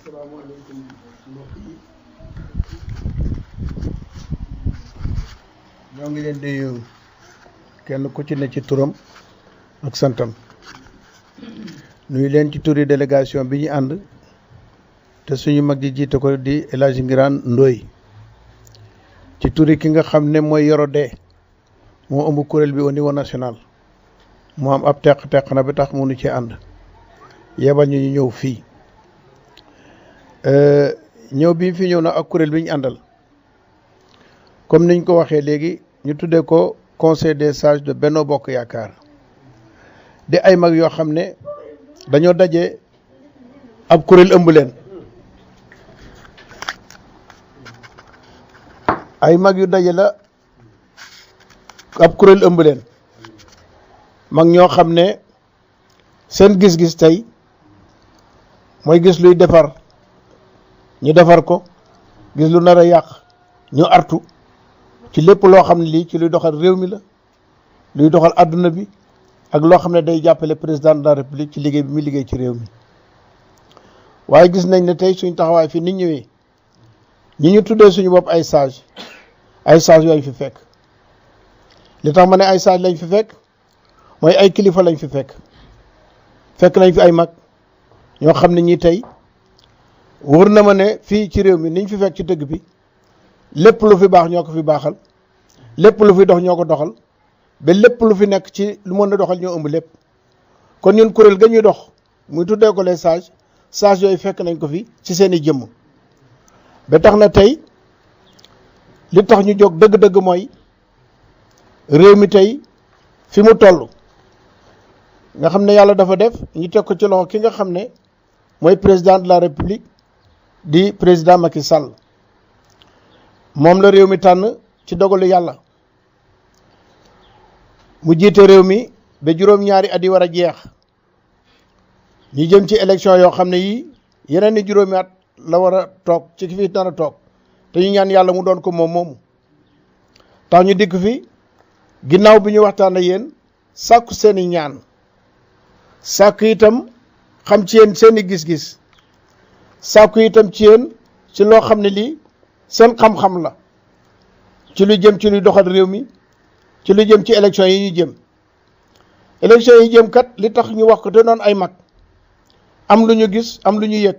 asalaamaaleykum mbokk yi ñoo ngi leen di nuyu kenn ku ci ne ci turam ak santam nuyu leen ci turi délégation bi ñu ànd te suñu mag ji jiite ko di El Hadji Ngirane Ndoye ci turi ki nga xam ne mooy Yoro Dé moo ëmb kuréel bi au niveau national moo am ab teq na ba tax mënu ci ànd yebal ñu ñëw fii ñëw bi fi ñëw na ak kuréel bi ñu àndal comme niñ ko waxee léegi ñu tuddee ko conseil des sages de Benno Bokk Yaakaar di ay mag yoo xam ne dañoo daje ab kuréel ëmb leen ay mag yu daje la ab kuréel ëmb leen mag ñoo xam ne seen gis-gis tey mooy gis luy defar ñu defar ko gis lu nar a yàq ñu artu ci lépp loo xam ne lii ci luy doxal réew mi la luy doxal àdduna bi ak loo xam ne day jàppale président de la république ci liggéey bi muy liggéey ci réew mi waaye gis nañ ne tey suñ taxawaay fi nit ñëwee ñi ñu tuddee suñu bopp ay sage yooyu fi fekk li tax ma ne ay sage lañ fi fekk mooy ay kilifa lañ fi fekk nañ fi ay mag ñoo xam ne ñi tey wóor na ma ne fii ci réew mi niñ fi fekk ci dëgg bi lépp lu fi baax ñoo ko fi baaxal lépp lu fi dox ñoo ko doxal ba lépp lu fi nekk ci lu mën a doxal ñoo ëmb lépp kon ñun kuréel ga ñuy dox muy tuddee ko les sages yooyu fekk nañ ko fi ci seen i jëmm ba tax na tey li tax ñu jóg dëgg-dëgg mooy réew mi tey fi mu toll nga xam ne yàlla dafa def ñu teg ko ci loxo ki nga xam ne mooy président de la république di président Macky Sall moom la réew mi tànn ci dogalu yàlla mu jiite réew mi ba juróom-ñaari at yi war a jeex ñu jëm ci élection yoo xam ne yii yeneen ni juróomi at la war a toog ci ki fi nar a toog te ñu ñaan yàlla mu doon ko moom moomu tax ñu dikk fi ginnaaw bi ñu waxtaan ak yéen sàkku seeni ñaan sàkku itam xam ci yéen seeni gis-gis sàkku itam ci yéen ci loo xam ne lii seen xam-xam la ci lu jëm ci luy doxal réew mi ci lu jëm ci élection yi ñu jëm élection yi jëm kat li tax ñu wax ko te noonu ay mag am lu ñu gis am lu ñu yëg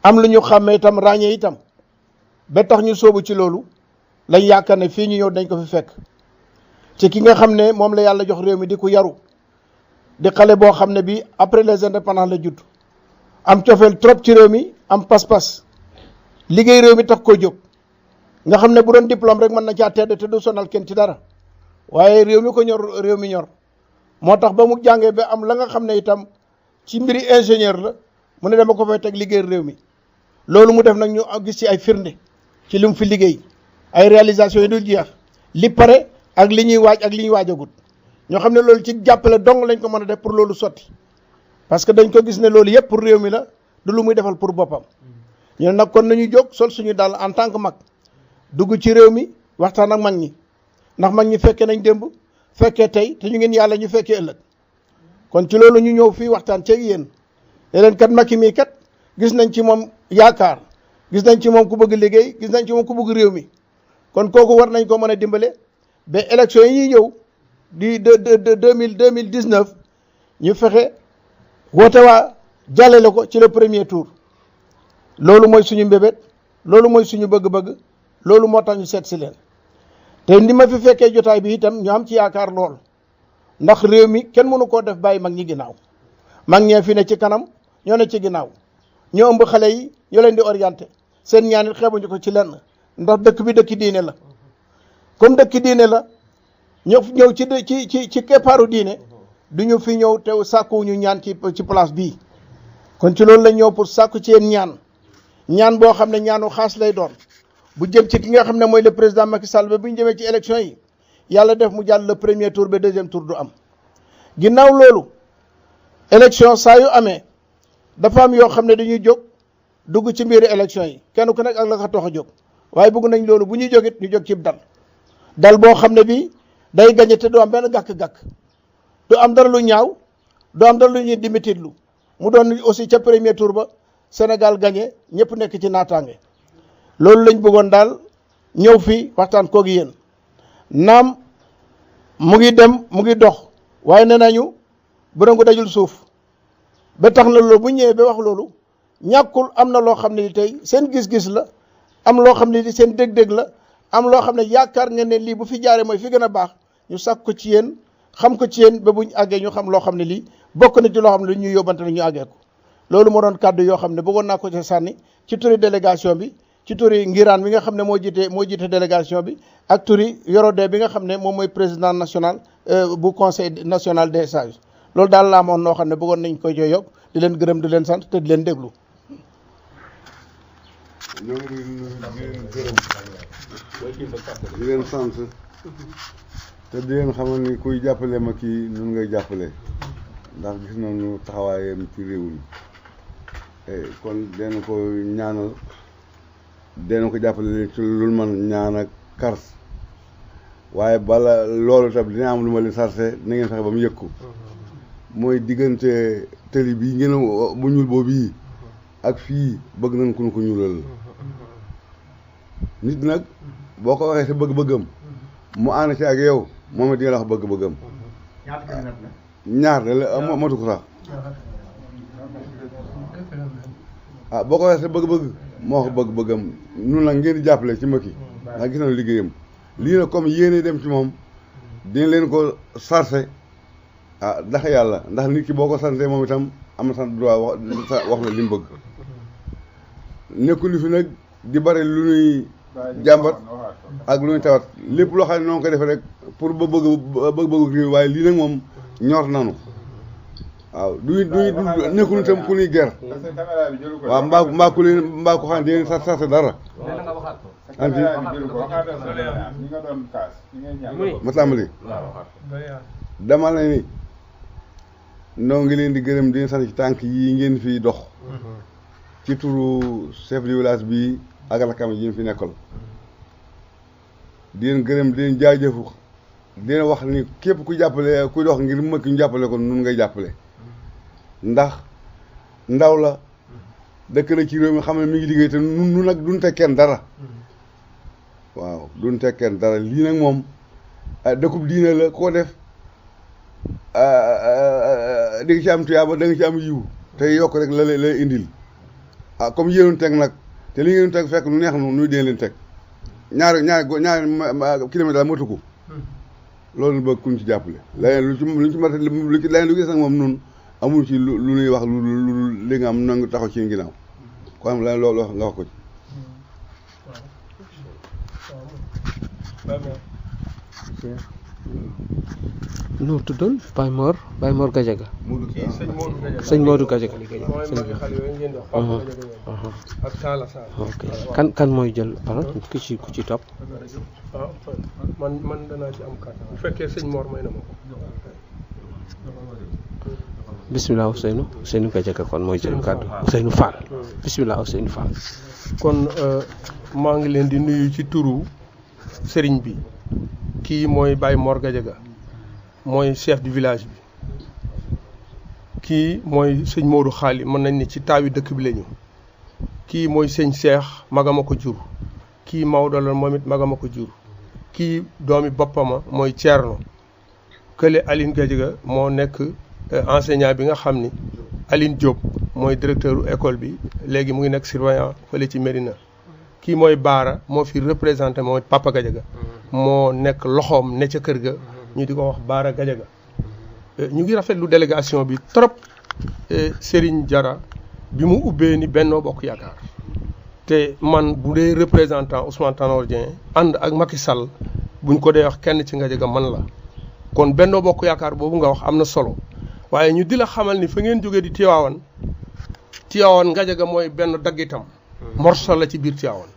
am lu ñu xàmmee itam ràññee itam ba tax ñu sóobu ci loolu lañ yaakaar ne fii ñu ñëw dañ ko fi fekk ci ki nga xam ne moom la yàlla jox réew mi di ko yaru di xale boo xam ne bi après les indépendances la judd am cofeel trop ci réew mi am pas-pas liggéey réew mi tax koo jóg nga xam ne bu doon diplôme rek mën na caa tedd te du sonal kenn ci dara waaye réew mi ko ñor réew mi ñor moo tax ba mu jàngee ba am la nga xam ne itam ci mbiri ingénieur la mu ne dama ko fay teg liggéey réew mi loolu mu def nag ñu gis ci ay firnde ci li mu fi liggéey ay réalisation yi dul jeex li pare ak li ñuy waaj ak li ñuy waajagut ñoo xam ne loolu ci jàppale dong lañ ko mën a def pour loolu sotti parce que dañ ko gis ne loolu yëpp pour réew mi la du lu muy defal pour boppam ñu ne nag kon nañu jóg sol suñu dàll en tant que mag dugg ci réew mi waxtaan ak mag ñi ndax mag ñi fekkee nañ démb fekkee tey te ñu ngeen yàlla ñu fekkee ëllëg kon ci loolu ñu ñëw fii waxtaan ceeg yéen leen kat Macky mii kat gis nañ ci moom yaakaar gis nañ ci moom ku bëgg liggéey gis nañ ci moom ku bëgg réew mi kon kooku war nañ ko mën a dimbale ba élection yi ñëw di 2019 ñu fexe woote waa jàllale ko ci le premier tour loolu mooy suñu mbébét loolu mooy suñu bëgg-bëgg loolu moo tax ñu seet si leen te ni ma fi fekkee jotaay bi itam ñu am ci yaakaar lool ndax réew mi kenn mënu koo def bàyyi mag ñi ginnaaw mag ñee fi ne ci kanam ñoo ne ci ginnaaw ñoo ëmb xale yi ñoo leen di orienté seen ñaanit xeebuñu ko ci lenn ndax dëkk bi dëkki diine la comme dëkki diine la ñëw ci keppaaru diine du ñu fi ñëw te sàkkuwuñu ñaan ci place bii kon ci loolu la ñëw pour sàkku ci yéen ñaan boo xam ne ñaanu xaas lay doon bu jëm ci ki nga xam ne mooy le président Macky Sall ba bu ñu jëmee ci élection yi yàlla def mu jàll le premier tour ba deuxième tour du am ginnaaw loolu élection saa yu amee dafa am yoo xam ne dañuy jóg dugg ci mbiru élection yi kenn ku nekk ak la ko tax a jóg waaye bëgg nañ loolu bu ñuy jógit ñu jóg ci dal boo xam ne bi day gañe te du am benn gàkk-gàkk du am dara lu ñaaw du am dara lu ñuy dimititlu mu doon aussi ca premier tour ba Sénégal gagné ñëpp nekk ci naataange loolu lañ bëggoon daal ñëw fii waxtaan koog yéen naam mu ngi dem mu ngi dox waaye nee nañu bërëngu dajul suuf ba tax na loolu bu ñëwee ba wax loolu ñàkkul am na loo xam ne tey seen gis-gis la am loo xam ne seen dég-dég la am loo xam ne yaakaar ngeen ne lii bu fi jaaree mooy fi gën a baax ñu sàkk ko ci yéen xam ko ci yéen ba buñ àggee ñu xam loo xam ne lii bokk na ci loo xam ne lu ñuy yóbbante ne ñu àggee ko loolu moo doon kàddu yoo xam ne bëggoon naa ko ci sànni ci turi délégation bi ci turi ngiraan bi nga xam ne moo jiite délégation bi ak turi Yorodé bi nga xam ne moom mooy président national bu conseil national des sages loolu daal laa amoon noo xam ne bëggoon nañ ko ci yokk di leen gërëm di leen sant te di leen déglu. ñoo ngi leen gërëm di leen sant te di leen xamal ni kuy jàppale ma kii nun ngay jàppale ndax gis nañu taxawaayam ci réew mi kon den ko ñaanal den ko jàppale leen ci lu man ñaan ak kars waaye bala loolu tam dina am lu ma leen sarse na ngeen fexe ba mu yëg ko mooy diggante tëli bii ngeen bu ñuul boobu yi ak fii bëgg nañ ku ñu ko ñuulal nit nag boo ko waxee sa bëgg-bëggam mu ànd ci ak yow moom it di nga la wax bëgg-bëggam ñaar de la matu ko sax boo ko waxee sa bëgg-bëgg moo wax bëgg-bëggam nun nag ngeen di jàppale ci Macky ndax gis nañu liggéeyam lii nag comme yéene dem ci moom dina leen ko sarse ndax yàlla ndax nit ki boo ko santee moom itam am na sant droit wax la li mu bëgg nekkul fi nag di bari lu ñuy jàmbat ak lu ñuy tawat lépp loo xam ne noonu ko defee rek pour bëgg réew waaye lii nag moom ñor nanu waaw du nekkul itam ku ñuy ger waaw mbaa ku leen mbaa ko xam ne dinañ sarse dara anti ma tàmbali dama la ni noo ngi leen di gërëm di leen sant ci tànk yi ngeen fi dox ci turu chef de village bi ak rakam yi ñu fi nekkal di leen gërëm di leen jaajëfu di leen wax ni képp ku jàppale ku dox ngir Macky ñu jàppale ko nun ngay jàppale ndax ndaw la dëkk na ci réew mi xam ne mi ngi liggéey te nun nag duñ teg kenn dara waaw duñ teg kenn dara lii nag moom dëkkub diine la koo def di nga ci am tuyaaba da nga ci am yiw te yokk rek la lay indil comme yéen teg nag te li ngeen teg fekk nu neex nu nuy dee leen teg ñaari kilomètre daal matu ko loolu bëgg kuñ ci jàppale leneen lu ci mat lu ci leneen lu gis nag moom nun amul ci lu ñuy wax lu li nga am nangu taxaw ci ginnaaw ko am leneen loolu nga wax ko ci nu tuddul Baye Mor Gadiaga sëñ Modou Gadiaga ok kan mooy jël parole ku ci topp man danaa ci am kàddu bu fekkee sëñ Mor may na ma ko bismillah Ousseynou Gadiaga kon mooy jël kàddu Ousseynou Fall bismillah Ousseynou Fall kon maa ngi leen di nuyu ci turu sëriñ bi kii mooy Baye Mor Gadiaga mooy chef du village bi kii mooy sëñ Modou Xaali mën nañ ni ci taawi dëkk bi lañu kii mooy sëñ Cheikh magama ko jur kii Maodo la moom it magama ko jur kii doomi boppama mooy Thierno kële Aline Gadiaga moo nekk enseignant bi nga xam ni Aline Diop mooy directeur école bi léegi mu ngi nekk surveillant fële ci Médina kii mooy Baara moo fi représenté mooy Papa Gadiaga moo nekk loxoom ne ca kër ga ñu di ko wax Baara Gadiaga ñu ngi rafetlu délégation bi trop Serigne Diarra bi mu ubbee ni Benno Bokk Yaakaar te man bu dee représentant Ousmane Tanor Dieng ànd ak Macky Sall buñ ko dee wax kenn ci Gadiaga man la kon Benno Bokk Yaakaar boobu nga wax am na solo waaye ñu di la xamal ni fa ngeen jógee di Tiwaawan Gadiaga mooy benn daggitam morso la ci biir Tiwaawan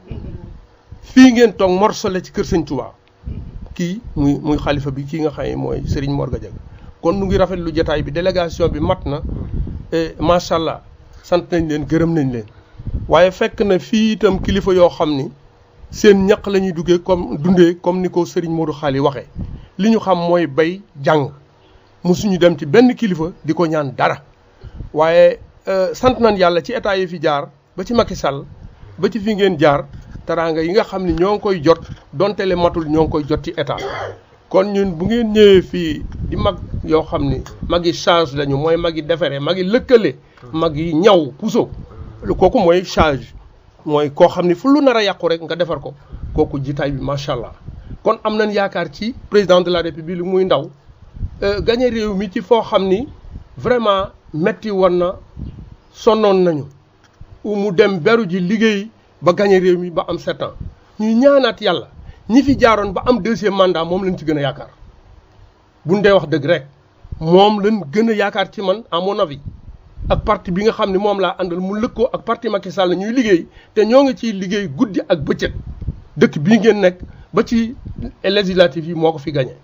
fii ngeen toog morso la ci kër Sëñ Touba kii muy xalifa bi kii nga xam ne mooy Serigne Mor Gadiaga kon nu ngi rafetlu jotaay bi délégation bi mat na macha allah sant nañ leen gërëm nañ leen waaye fekk na fii itam kilifa yoo xam ni seen ñaq la ñuy dundee comme ni ko Serigne Modou Xaali waxee li ñu xam mooy bay jàng musuñu dem ci benn kilifa di ko ñaan dara waaye sant nañ yàlla ci état yi fi jaar ba ci Macky Sall ba ci fi ngeen jaar teraanga yi nga xam ne ñoo ngi koy jot donte le matul ñoo ngi koy jot ci état kon ñun bu ngeen ñëwee fii di mag yoo xam ni mag yi change lañu mooy mag yi defere mag yi lëkkale mag yi ñaw puso kooku mooy change mooy koo xam ni fu lu nar a yàqu rek nga defar ko kooku jitaay bi macha allah kon am nañ yaakaar ci président de la république lu muy ndaw gagné réew mi ci foo xam ni vraiment metti woon na sonnoon nañu mu dem beru ji liggéey ba gagné réew mi ba am 7 ans ñuy ñaanaat yàlla ñi fi jaaroon ba am 2e mandat moom lañ ci gën a yaakaar buñ dee wax dëgg rek moom lañ gën a yaakaar ci man à mon avis ak parti bi nga xam ne moom laa àndal mu lëkkoo ak parti Macky Sall ñuy liggéey te ñoo ngi ciy liggéey guddi ak bëccëg dëkk bii ngeen nekk ba ci législative yi moo ko fi gagné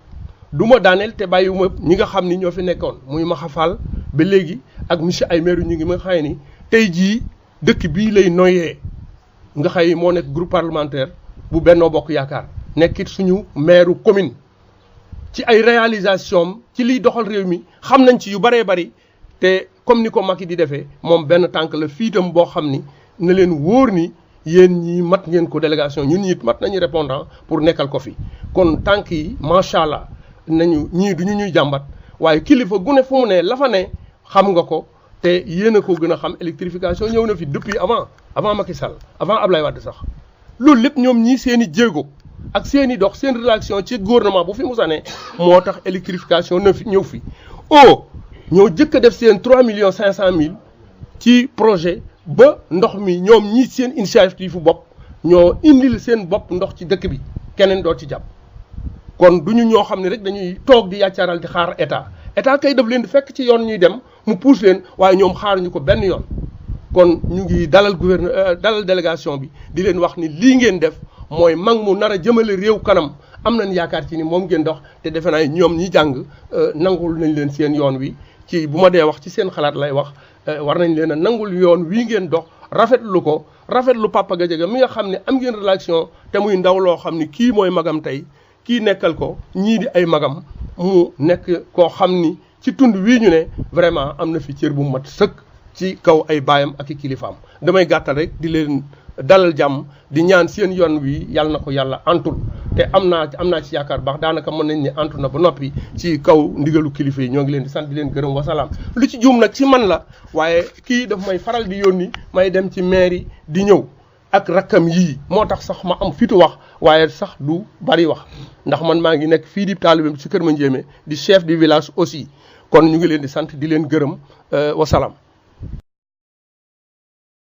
du ma daaneel te bàyyiwuma ñi nga xam ni ñoo fi nekkoon muy Maxa Fall ba léegi ak monsieur Aymerou ñu ngi ma xëy ni tey jii dëkk bii lay noyyee nga xëy moo nekk groupe parlementaire bu Benno Bokk Yaakaar nekkit suñu maire commune ci ay réalisation ci liy doxal réew mi xam nañ ci yu bëree bëri te comme ni ko Macky di defee moom benn tànk la fii itam boo xam ni na leen wóor ni yéen ñii mat ngeen ko délégation ñun ñi mat nañu répondant pour nekkal ko fi kon tànk yi macha allah nañu ñii du ñu ñuy jàmbat waaye kilifa gu ne fu mu ne la fa ne xam nga ko te yéen a ko gën a xam électrification ñëw na fi depuis avant Macky Sall avant Ablaye Wade sax loolu lépp ñoom ñii seen i jéego ak seen i dox seen relation ci gouvernement bu fi musane moo tax électrification na fi ñëw fi ñoo jëkk a def seen 3,5 millions ci projet ba ndox mi ñoom ñii seen initiative fu bopp ñoo indil seen bopp ndox ci dëkk bi keneen doo ci jàpp kon duñu ñoo xam ne rek dañuy toog di yàccaaral di xaar état kay daf leen di fekk ci yoon ñuy dem mu pousse leen waaye ñoom xaaruñu ko benn yoon kon ñu ngi dalal dalal délégation bi di leen wax ni lii ngeen def mooy mag mu nar a jëmale réew kanam am nañ yaakaar ci ni moom ngeen dox te defe naa ñoom ñi jàng nangul nañ leen seen yoon wi ci bu ma dee wax ci seen xalaat lay wax war nañ leen a nangul yoon wii ngeen dox rafetlu ko rafetlu Papa Gadiaga mi nga xam ne am ngeen relation te muy ndaw loo xam ni kii mooy magam tey kii nekkal ko ñii di ay magam mu nekk koo xam ni ci tund wii ñu ne vraiment am na fi cër bu mat sëkk ci kaw ay baayam ak i kilifaam damay gàttal rek di leen dalal jàmm di ñaan seen yoon wi yàlla na ko yàlla antul te am naa ci yaakaar baax daanaka mën nañ ne antu na ba noppi ci kaw ndigalu kilifa yi ñoo ngi leen di sant di leen gërëm wasalaam lu ci juum nag ci man la waaye kii daf may faral di yónni may dem ci mairie di ñëw ak rakkam yii moo tax sax ma am fitu wax waaye sax du bari wax ndax man maa ngi nekk fii di taalibeem ci Kër Mandiémé di chef du village aussi kon ñu ngi leen di sant di leen gërëm wasalaam